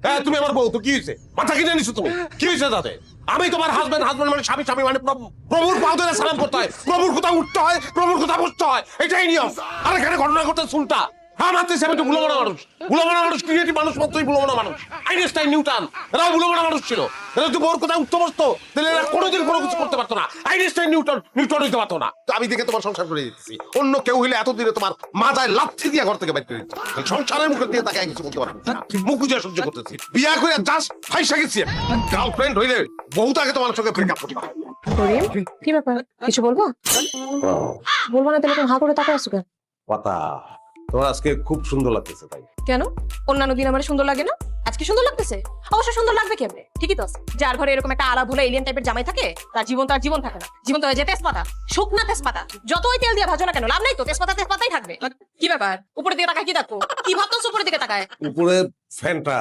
হ্যাঁ তুমি আমার বউ, তো কি হয়েছে? মাথা কিনে নিছো তুমি? কি হয়েছে তাতে? আমি তোমার হাজবেন্ড, হাজবেন্ড মানে স্বামী, স্বামী মানে প্রভুর পাও ধরে সালাম করতে হয়, প্রভুর কোথাও উঠতে হয়, প্রভুর কোথাও বসতে হয়, এটাই নিয়ম। আর এখানে ঘটনা ঘটতে শুনটা হ্যাঁ মানতেছি, আমি তো বুলোমানা মানুষ, বুলোমানা মানুষ, ক্রিয়েটিভ মানুষ মাত্রই বুলোমানা মানুষ। আইনস্টাইন, নিউটন এরাও বুলোমানা মানুষ ছিল। এরা যদি বউর কোথাও উঠতে বসতো তাহলে এরা কোনোদিন কোনো কিছু করতে পারতো না। আইনস্টাইন, নিউটন হইতে পারতো না। তো আমি দেখে তোমার সংসার করে দিতেছি। অন্য কেউ হইলে এতদিনে তোমার মাথায় লাথি দিয়ে ঘর থেকে বাইর করে দিত। সংসারের মুখের দিয়ে তাকে কিছু বলতে পারবো না, মুখ বুঝে সহ্য করতেছি। বিয়া করে জাস্ট ফাইসা গেছি। গার্লফ্রেন্ড হইলে বহু তাকে তোমার সঙ্গে ব্রেকআপ করতে হবে। করিম, কি ব্যাপার? কিছু বলবো? বলবো না তাহলে তুমি হা করে তাকায় আছো কেন? পাতা, তোমার আজকে খুব সুন্দর লাগতেছে তাই। কেন? অন্যান্য দিন আমার সুন্দর লাগে না, আজকে সুন্দর লাগতেছে? অবশ্য সুন্দর লাগবে কেমনে? ঠিকই তো আছে, যার ঘরে এরকম একটা আলা ভুলা এলিয়েন টাইপের জামাই থাকে তার জীবন তো আর জীবন থাকে না। জীবন তো হয়ে যায় তেজপাতা, শুকনা তেজপাতা। যতই তেল দিয়ে ভাজো না কেন লাভ নাই তো, তেজপাতা তেজপাতাই থাকবে। কি ব্যাপার? উপরের দিকে তাকায় কি দেখো? কি ভাবতো উপরের দিকে তাকায়? উপরে ফ্যানটা